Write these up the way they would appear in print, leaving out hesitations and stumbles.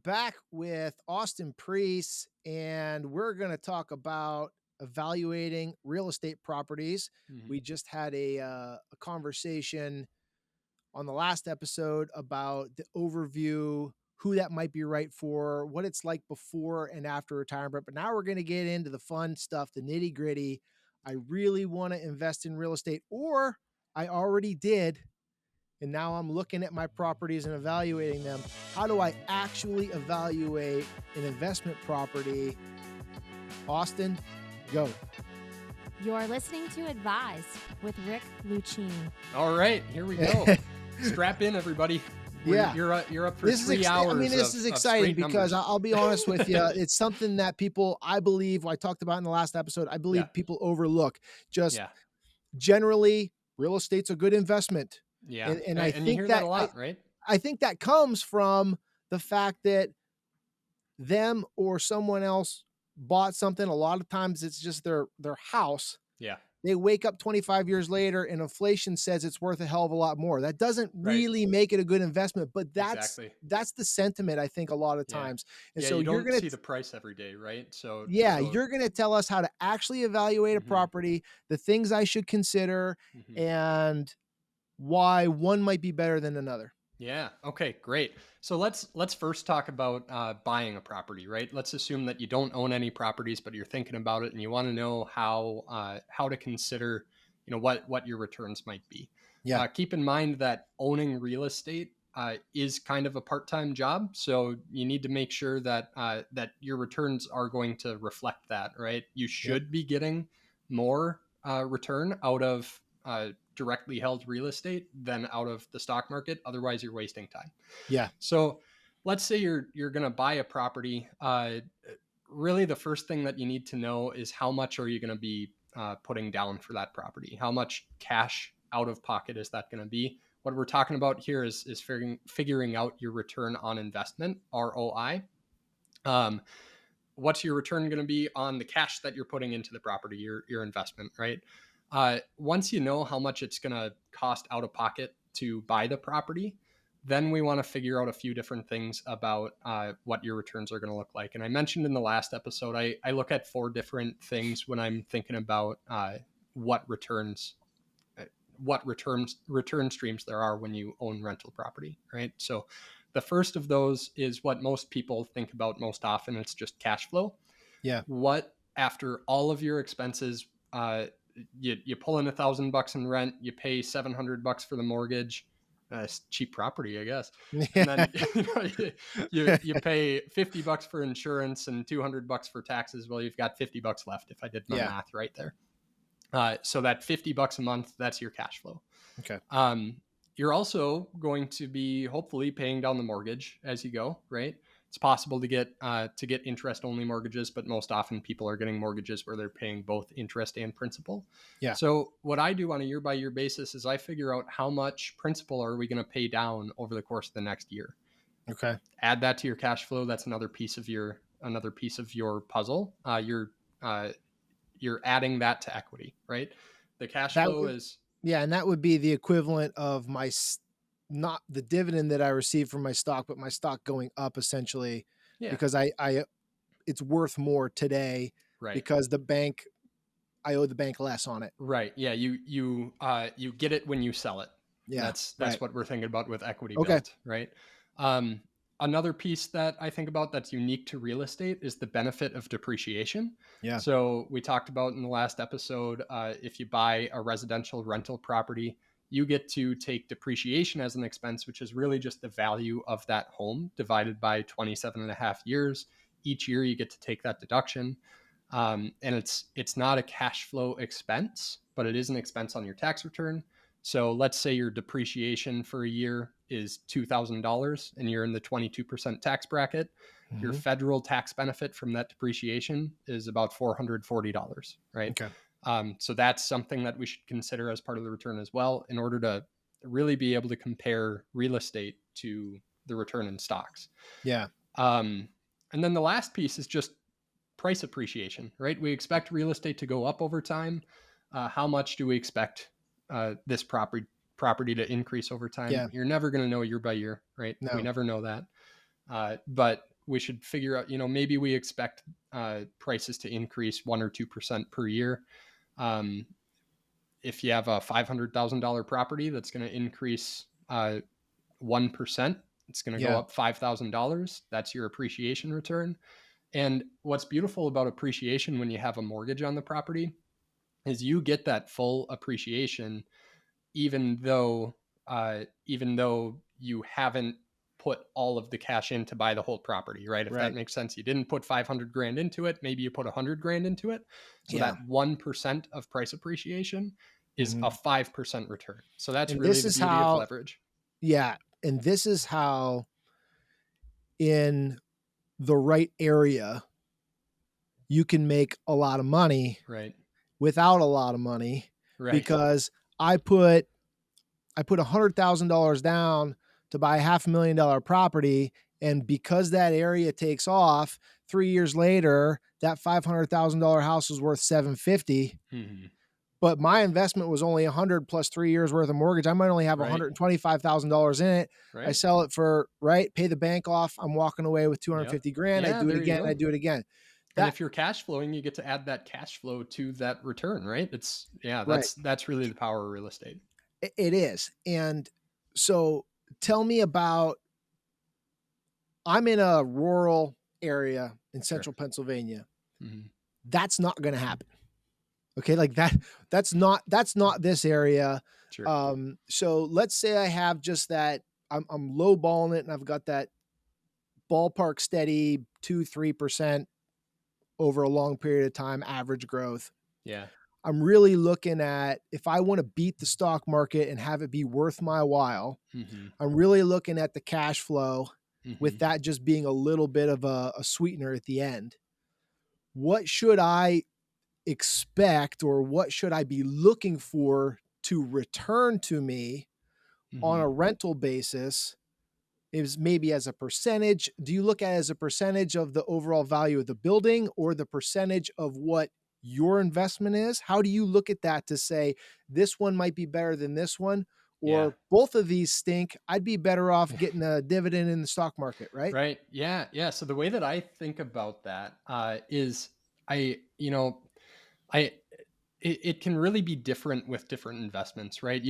back with Austin Preece, and we're going to talk about evaluating real estate properties. Mhm. We just had a conversation on the last episode about the overview, who that might be right for, what it's like before and after retirement. But now we're going to get into the fun stuff, the nitty gritty. I really want to invest in real estate, or I already did, and now I'm looking at my properties and evaluating them. How do I actually evaluate an investment property? Austin, go. You're listening to Advise with Rick Luchini. All right, here we go. Strap in, everybody. Yeah. You're up for This is 3 hours. this is exciting of because straight numbers. I'll be honest with you. It's something that people, I believe, I talked about in the last episode, I Yeah, believe people overlook. Just yeah, generally, real estate's a good investment. yeah. And I And you think hear that that a lot, right? I think that comes from the fact that them or someone else bought something. A lot of times it's just their house. Yeah, They wake up 25 years later and inflation says it's worth a hell of a lot more. That doesn't right. really make it a good investment, but Exactly. that's the sentiment, I think, a lot of Yeah, times. And yeah. so You don't see the price every day, right? So. you're gonna tell us how to actually evaluate a Mhm, property, the things I should consider, mhm. and why one might be better than another. Yeah. Okay. Great. So let's first talk about buying a property, right? Let's assume that you don't own any properties, but you're thinking about it, and you want to know how to consider, what your returns might be. Yeah. Keep in mind that owning real estate is kind of a part-time job, so you need to make sure that that your returns are going to reflect that, right? You Yep. should be getting more return out of directly held real estate than out of the stock market. Otherwise, you're wasting time. Yeah. So, let's say you're going to buy a property. Really, the first thing that you need to know is how much are you going to be putting down for that property? How much cash out of pocket is that going to be? What we're talking about here is figuring out your return on investment (ROI). What's your return going to be on the cash that you're putting into the property, your investment, right? Once you know how much it's going to cost out of pocket to buy the property, then we want to figure out a few different things about what your returns are going to look like. And I mentioned in the last episode, I look at 4 different things when I'm thinking about what returns, return streams there are when you own rental property, right? So the first of those is what most people think about most often. It's just cash flow. Yeah. What, after all of your expenses, you pull in $1,000 in rent, you pay $700 for the mortgage. It's cheap property, I guess. And then you pay $50 for insurance and $200 for taxes. Well, you've got $50 left if I did my Yeah. math right there. So that $50 a month, that's your cash flow. Okay. You're also going to be hopefully paying down the mortgage as you go, right? It's possible to get interest only mortgages, but most often people are getting mortgages where they're paying both interest and principal. Yeah. So what I do on a year by year basis is I figure out how much principal are we going to pay down over the course of the next year. Okay. Add that to your cash flow. That's another piece of your puzzle. You're adding that to equity, right? The cash That flow would, is yeah, and that would be the equivalent of not the dividend that I receive from my stock, but my stock going up essentially, yeah, because I it's worth more today right. because I owe the bank less on it. Right. Yeah. You get it when you sell it. Yeah. That's Right. what we're thinking about with equity Okay. built, right? Um, Another piece that I think about that's unique to real estate is the benefit of depreciation. Yeah. So we talked about in the last episode, if you buy a residential rental property, you get to take depreciation as an expense, which is really just the value of that home divided by 27 and a half years. Each year you get to take that deduction. And it's not a cash flow expense, but it is an expense on your tax return. So let's say your depreciation for a year is $2,000 and you're in the 22% tax bracket. Your Mhm. federal tax benefit from that depreciation is about $440, right? Okay. So that's something that we should consider as part of the return as well, in order to really be able to compare real estate to the return in stocks. Yeah. And then the last piece is just price appreciation, right? We expect real estate to go up over time. How much do we expect this property to increase over time? Yeah. You're never going to know year by year, right? We No. never know that. But should figure out, maybe we expect prices to increase 1 or 2% per year. If you have a $500,000 property that's going to increase 1%, it's going to go Yeah. up $5,000. That's your appreciation return. And what's beautiful about appreciation when you have a mortgage on the property is you get that full appreciation, even though you haven't put all of the cash in to buy the whole property, right? If that Right. makes sense. You didn't put 500 grand into it. Maybe you put 100 grand into it. So Yeah. that 1% of price appreciation is a Mhm. 5% return. So that's And really this the is beauty of how, leverage. yeah. And this is how, in the right area, you can make a lot of money Right. without a lot of money, Right. because I put $100,000 down to buy $500,000 property. And because that area takes off, 3 years later, that $500,000 house was worth 750. Mm-hmm. But my investment was only 100 plus 3 years worth of mortgage. I might only have Right. $125,000 in it. I Right. sell it for, right, pay the bank off. I'm walking away with Yeah. 250 grand. I Yeah. do it There you again. I go. do it again. And That, if you're cash flowing, you get to add that cash flow to that return, right? right. That's really the power of real estate. It is. And so tell me about, I'm in a rural area in Sure. central Pennsylvania. Mm-hmm. That's not going to happen. Okay. Like that's not this area. Sure. So let's say I have just that, I'm low balling it, and I've got that ballpark steady 2-3% over a long period of time, average growth. Yeah. I'm really looking at, if I want to beat the stock market and have it be worth my while, Mm-hmm. I'm really looking at the cash flow, Mm-hmm. with that just being a little bit of a sweetener at the end. What should I expect, or what should I be looking for to return to me on Mm-hmm. a rental basis? Is maybe as a percentage? Do you look at it as a percentage of the overall value of the building, or the percentage of what your investment is? How do you look at that to say this one might be better than this one, Yeah. or both of these stink? I'd be better off getting a dividend in the stock market, right? Right. Yeah. Yeah. So the way that I think about that is I, you know, I, it can really be different with different investments, right?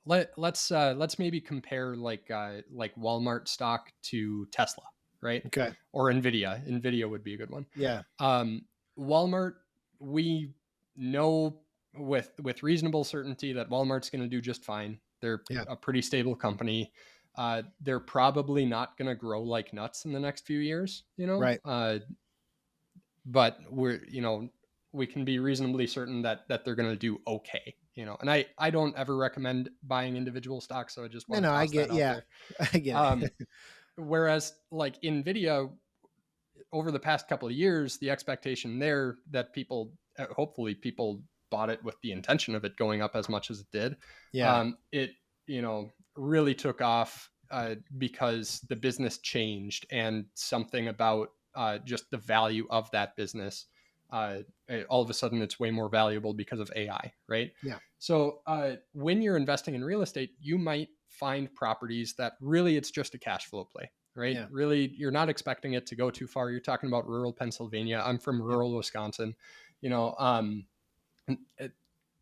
Let's maybe compare like Walmart stock to Tesla, right? Okay. Or Nvidia. Nvidia would be a good one. Yeah. Um, Walmart, we know with reasonable certainty that Walmart's going to do just fine. They're Yeah. a pretty stable company. They're probably not going to grow like nuts in the next few years, Right. but we can be reasonably certain that they're going to do okay, and I don't ever recommend buying individual stocks, so I just want to No, I toss get, that out yeah, there. I get um, it. Whereas like Nvidia, over the past couple of years, the expectation there that hopefully people bought it with the intention of it going up as much as it did. Yeah. It really took off because the business changed, and something about just the value of that business. All of a sudden, it's way more valuable because of AI, right? Yeah. So when you're investing in real estate, you might find properties that really it's just a cash flow play, right? Yeah. Really, you're not expecting it to go too far. You're talking about rural Pennsylvania. I'm from Yep. rural Wisconsin.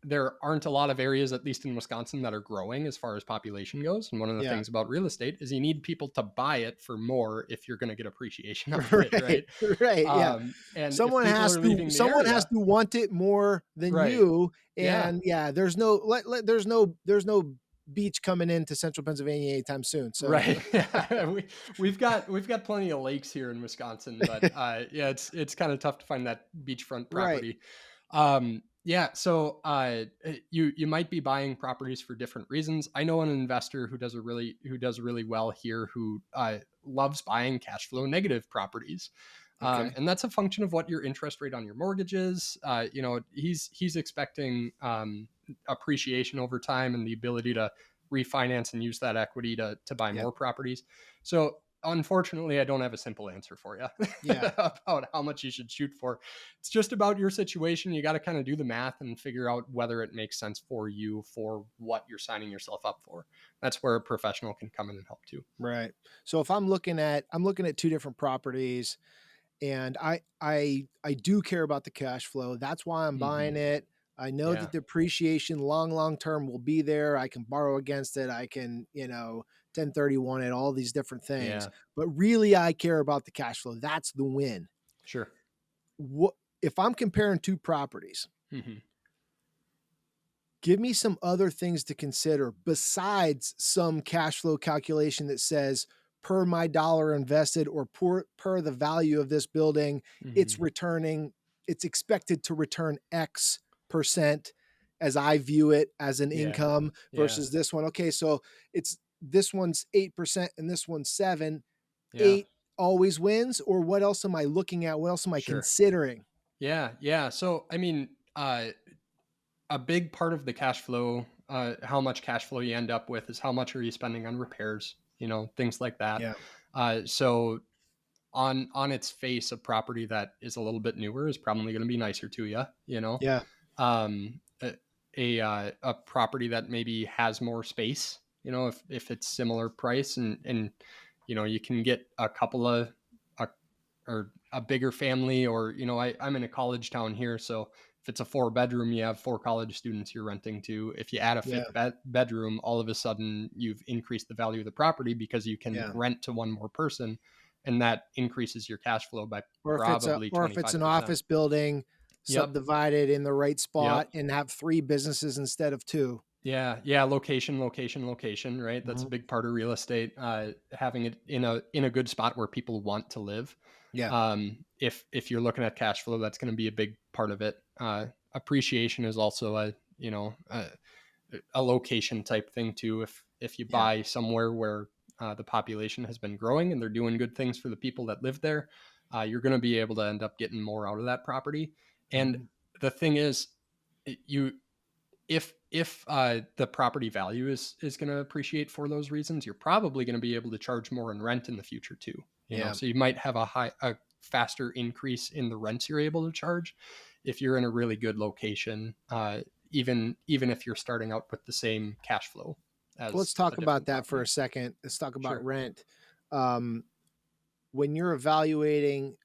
There aren't a lot of areas, at least in Wisconsin, that are growing as far as population goes. And one of the Yeah. things about real estate is you need people to buy it for more if you're going to get appreciation out of Right. it, right? Right. Yeah. And if people are leaving the Someone has area, to want it more than right? you. Yeah. And yeah, there's no there's no beach coming into central Pennsylvania anytime soon. So Right. Yeah. We've got plenty of lakes here in Wisconsin, but yeah, it's kind of tough to find that beachfront right. property. Yeah. So you might be buying properties for different reasons. I know an investor who does really well here, who loves buying cash flow negative properties. Okay. And that's a function of what your interest rate on your mortgage is. He's expecting appreciation over time and the ability to refinance and use that equity to buy Yep. more properties. So unfortunately, I don't have a simple answer for you Yeah. about how much you should shoot for. It's just about your situation. You got to kind of do the math and figure out whether it makes sense for you for what you're signing yourself up for. That's where a professional can come in and help too. Right. So if I'm looking at two different properties, and I do care about the cash flow. That's why I'm Hmm. buying it. I know Yeah. that the appreciation long term will be there. I can borrow against it. I can, 1031 it, all these different things. Yeah. But really I care about the cash flow. That's the win. Sure. What if I'm comparing two properties? Hmm. Give me some other things to consider besides some cash flow calculation that says per my dollar invested or per the value of this building, it's Hmm. returning, it's expected to return X percent as I view it as an Yeah. income Yeah. versus this one. Okay, so it's this one's 8% and this one's 7. Yeah. 8 always wins, or what else am I looking at? What else am I Sure. considering? Yeah. Yeah. So, I mean, a big part of the cash flow, how much cash flow you end up with is how much are you spending on repairs, things like that. Yeah. So on its face, a property that is a little bit newer is probably going to be nicer to you, Yeah. um, a property that maybe has more space, if it's similar price and, you can get a couple of, a, or a bigger family, or I'm in a college town here, so if it's a 4 bedroom, you have 4 college students you're renting to. If you add a Yeah. fifth bedroom, all of a sudden you've increased the value of the property because you can Yeah. rent to one more person, and that increases your cash flow by probably Or if it's an 25%. office building Yep. subdivided in the right spot Yep. and have 3 businesses instead of 2. Yeah, yeah, location, location, location, right? That's a Mhm. big part of real estate. Having it in a good spot where people want to live. Yeah. If you're looking at cash flow, that's going to be a big part of it. Appreciation is also a location type thing too. If you Yeah. buy somewhere where the population has been growing and they're doing good things for the people that live there, you're going to be able to end up getting more out of that property. And Mhm. the thing is, you if the property value is going to appreciate for those reasons, you're probably going to be able to charge more in rent in the future too. Yeah. So you might have a faster increase in the rents you're able to charge if you're in a really good location, even if you're starting out with the same cash flow Let's as a talk about different that for a property. second. Let's talk about Sure. rent. Um, when you're evaluating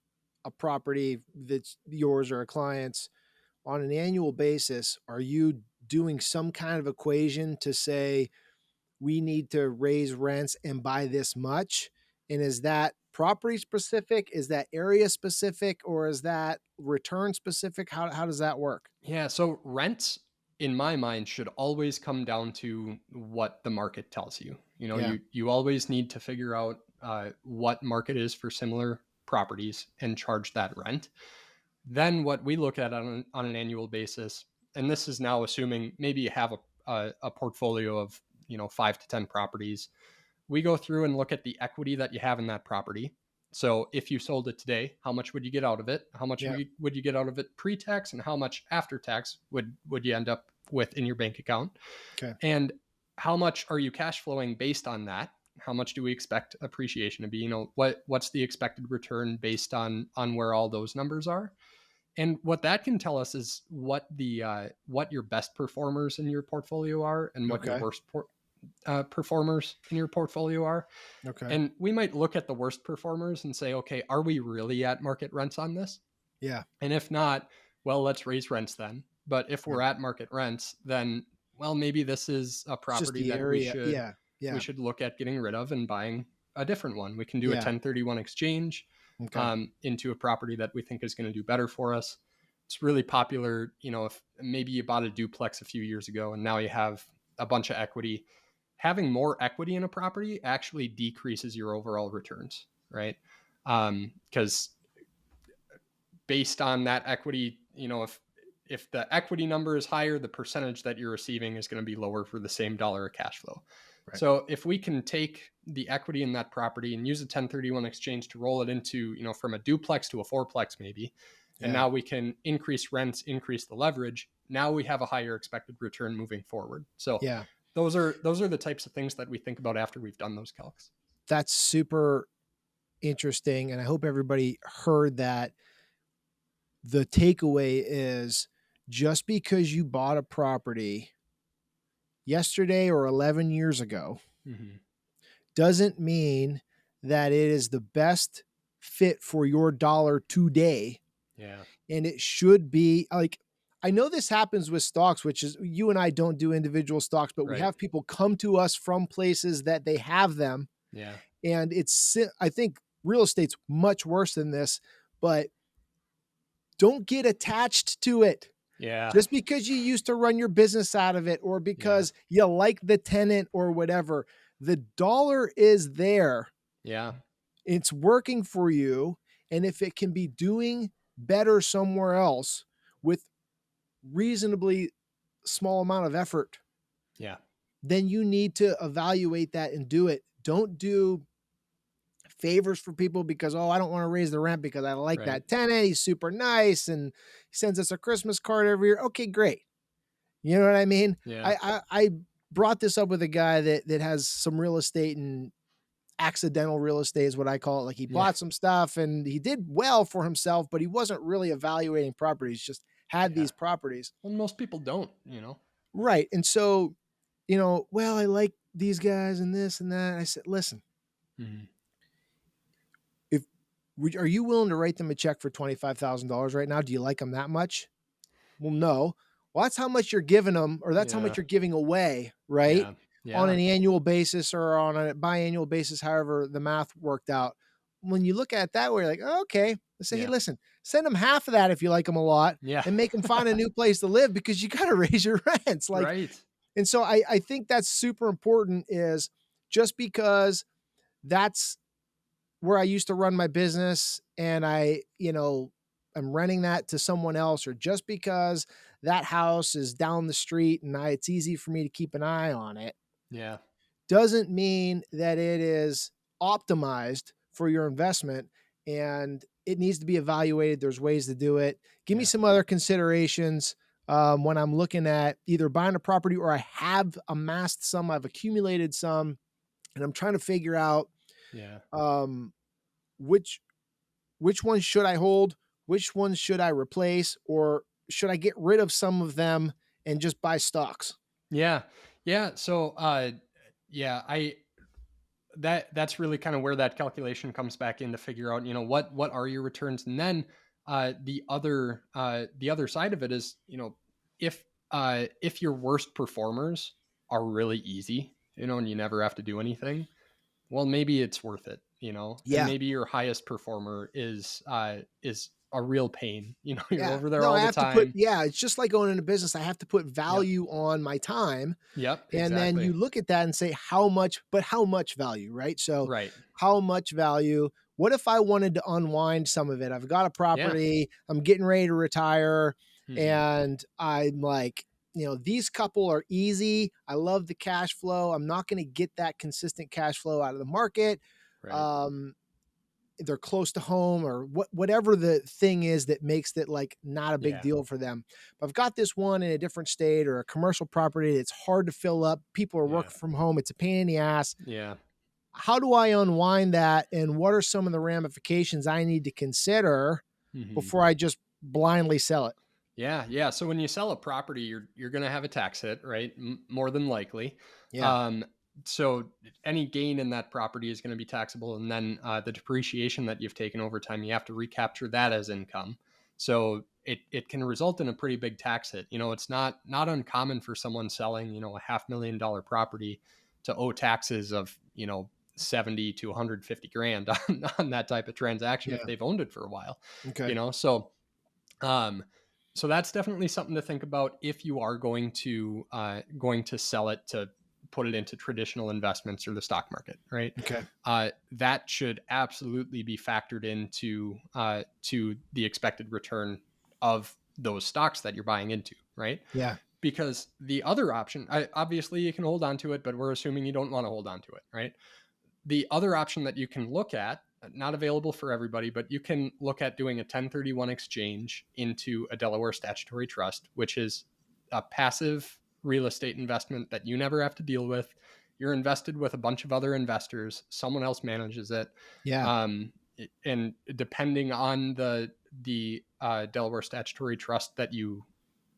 a property that's yours or a client's on an annual basis, are you doing some kind of equation to say, we need to raise rents and buy this much? And is that property specific? Is that area specific? Or is that return specific? How does that work? Yeah, so rents in my mind should always come down to what the market tells you. Yeah. You always need to figure out what market is for similar properties and charge that rent. Then what we look at on an annual basis, and this is now assuming maybe you have a portfolio of 5 to 10 properties, we go through and look at the equity that you have in that property. So if you sold it today, how much would you get out of it? How much Yeah. would you get out of it pre-tax, and how much after tax would you end up with in your bank account? Okay. And how much are you cash flowing based on that? How much do we expect appreciation to be? What's the expected return based on where all those numbers are? And what that can tell us is what your best performers in your portfolio are and what your Okay. worst performers in your portfolio are. Okay. And we might look at the worst performers and say, okay, are we really at market rents on this? Yeah. And if not, well, let's raise rents then. But if Yeah. we're at market rents, then well, maybe this is a It's just property the that we area. should Yeah. we Yeah. should look at getting rid of and buying a different one. We can do a Yeah. 1031 exchange Okay. into a property that we think is going to do better for us. It's really popular, if maybe you bought a duplex a few years ago and now you have a bunch of equity. Having more equity in a property actually decreases your overall returns, right? Because based on that equity, if the equity number is higher, the percentage that you're receiving is going to be lower for the same dollar of cash flow. Right. So if we can take the equity in that property and use a 1031 exchange to roll it into, from a duplex to a fourplex maybe, and Yeah. now we can increase rents, increase the leverage. Now we have a higher expected return moving forward. So Yeah. those are the types of things that we think about after we've done those calcs. That's super. interesting, and I hope everybody heard that the takeaway is just because you bought a property yesterday or 11 years ago Hmm. doesn't mean that it is the best fit for your dollar today. Yeah. And it should be like, I know this happens with stocks, which is you and I don't do individual stocks, but we Right. have people come to us from places that they have them. Yeah. And I think real estate's much worse than this, but don't get attached to it. Yeah. Just because you used to run your business out of it or Yeah. because you like the tenant or whatever, the dollar is there. Yeah. It's working for you. And if it can be doing better somewhere else with reasonably small amount of effort, Yeah. then you need to evaluate that and do it. Don't do favors for people because, oh, I don't want to raise the rent because I like Right. that tenant. He's super nice and he sends us a Christmas card every year. Okay, great. You know what I mean? Yeah. I brought this up with a guy that has some real estate, and accidental real estate is what I call it. Like he Yeah. bought some stuff and he did well for himself, but he wasn't really evaluating properties, just had Yeah. these properties. Well, most people don't. Right. And so, well, I like these guys and this and that. I said, listen, Hmm. if are you willing to write them a check for $25,000 right now? Do you like them that much? Well, no. Well, that's how much you're giving them, or that's how Yeah. much you're giving away, right? Yeah. On Yeah. an annual basis or on a biannual basis, however the math worked out. When you look at it that way, you're like, oh, okay. Let's say, hey, Yeah. listen, send them half of that if you like them a lot Yeah. and make them find a new place to live because you got to raise your rents. Like, Right. and so I think that's super important is just because that's where I used to run my business and I'm renting that to someone else, or just because that house is down the street and it's easy for me to keep an eye on it, Yeah. doesn't mean that it is optimized for your investment, and it needs to be evaluated. There's ways to do it. Give me Yeah. some other considerations when I'm looking at either buying a property or I have amassed some, I've accumulated some, and I'm trying to figure out Yeah. um, which which ones should I hold, which ones should I replace, or should I get rid of some of them and just buy stocks? Yeah. Yeah. So, yeah, that's really kind of where that calculation comes back in to figure out, what are your returns. And then, the other side of it is, if your worst performers are really easy, and you never have to do anything, well, maybe it's worth it. And Yeah. maybe your highest performer is a real pain. You're Yeah. over there No, all I the have to put, time. yeah, it's just like going into business. I have to put Yep. value on my time. Yep. And then Exactly. you look at that and say, how much value, right? So, Right. how much value? What if I wanted to unwind some of it? I've got a Yeah. property, I'm getting ready to retire, Hmm. and I'm like, these couple are easy. I love the cash flow. I'm not going to get that consistent cash flow out of the market. Right. Um, they're close to home, or whatever the thing is that makes it like not a big Yeah. deal for them. But I've got this one in a different state or a commercial property that's hard to fill up. People are Yeah. working from home. It's a pain in the ass. Yeah. How do I unwind that? And what are some of the ramifications I need to consider Hmm. before I just blindly sell it? Yeah, yeah. So when you sell a property, you're going to have a tax hit, right? More than likely. Yeah. Um, so any gain in that property is going to be taxable, and then the depreciation that you've taken over time, you have to recapture that as income. So it can result in a pretty big tax hit. It's not uncommon for someone selling a $500,000 property to owe taxes of 70 to 150 grand on that type of transaction if Yeah. they've owned it for a while. Okay. So um, so that's definitely something to think about if you are going to sell it to put it into traditional investments or the stock market, right? Okay. That should absolutely be factored into to the expected return of those stocks that you're buying into, right? Yeah. Because the other option, obviously, you can hold on to it, but we're assuming you don't want to hold on to it, right? The other option that you can look at, not available for everybody, but you can look at doing a 1031 exchange into a Delaware statutory trust, which is a passive real estate investment that you never have to deal with. You're invested with a bunch of other investors. Someone else manages it. Yeah. and depending on the Delaware statutory trust that you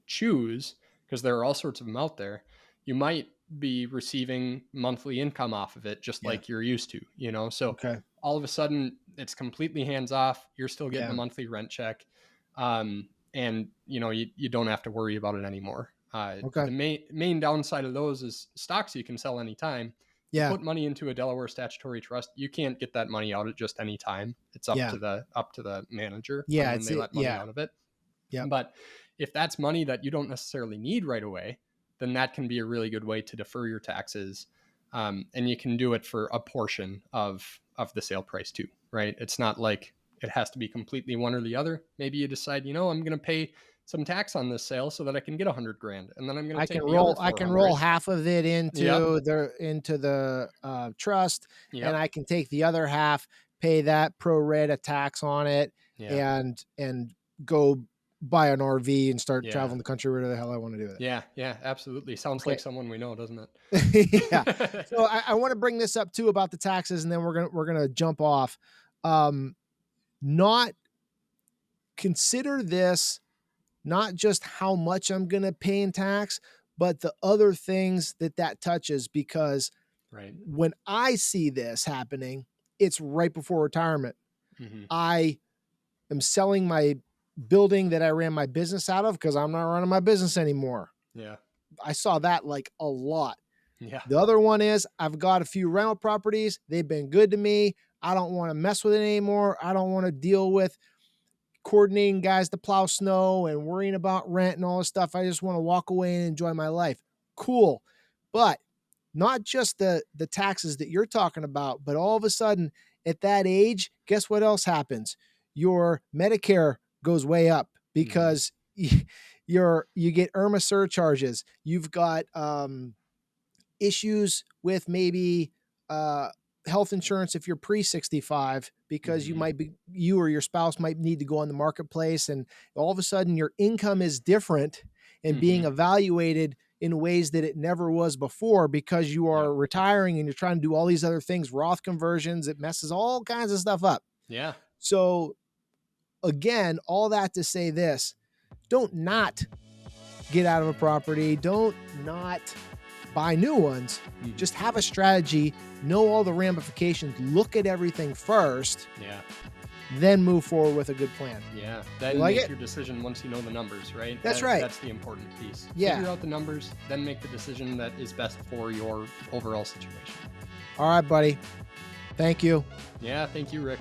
choose, because there are all sorts of them out there, you might be receiving monthly income off of it just Yeah. like you're used to, so Okay. all of a sudden it's completely hands off. You're still getting a Yeah. monthly rent check, and you don't have to worry about it anymore. Okay. The main downside of those is stocks you can sell anytime. You Yeah. put money into a Delaware statutory trust, you can't get that money out at just any time. It's Yeah. up to the manager on Yeah. when they let money Yeah. out of it. Yep. But if that's money that you don't necessarily need right away, then that can be a really good way to defer your taxes. And you can do it for a portion of the sale price too, right? It's not like it has to be completely one or the other. Maybe you decide, I'm going to pay some tax on this sale so that I can get 100 grand, and then I'm going to take the other I can roll 400. half of it Yep. into the trust, and Yep. I can take the other half, pay that pro rata tax on it, Yeah. and go buy an RV and start Yeah. traveling the country wherever the hell I want to do with it. Yeah. Yeah. Absolutely. Sounds Okay. like someone we know, doesn't Yeah. it? So I want to bring this up too about the taxes, and then we're gonna jump off. Not consider this not just how much I'm gonna pay in tax, but the other things that touches, because Right. when I see this happening, it's right before retirement. Mm-hmm. I am selling my building that I ran my business out of because I'm not running my business anymore. Yeah. I saw that like a lot. Yeah. The other one is I've got a few rental properties. They've been good to me. I don't want to mess with it anymore. I don't want to deal with coordinating guys to plow snow and worrying about rent and all this stuff. I just want to walk away and enjoy my life. Cool. But not just the taxes that you're talking about, but all of a sudden at that age, guess what else happens? Your Medicare goes way up Mm-hmm. because you get IRMA surcharges. You've got issues with maybe health insurance if you're pre-65, because Mm-hmm. you or your spouse might need to go on the marketplace, and all of a sudden your income is different and being Mm-hmm. evaluated in ways that it never was before, because you Yep. are retiring and you're trying to do all these other things, Roth conversions. It messes all kinds of stuff up. Yeah. So again, all that to say this: don't not get out of a property, don't not buy new ones. Mm-hmm. Just have a strategy, know all the ramifications, look at everything first, Yeah. then move forward with a good plan. Yeah. Then like make it? your decision once you know the numbers, right? That's right. That's the important piece. Yeah. Figure out the numbers, then make the decision that is best for your overall situation. All right, buddy. Thank you. Yeah. Thank you, Rick.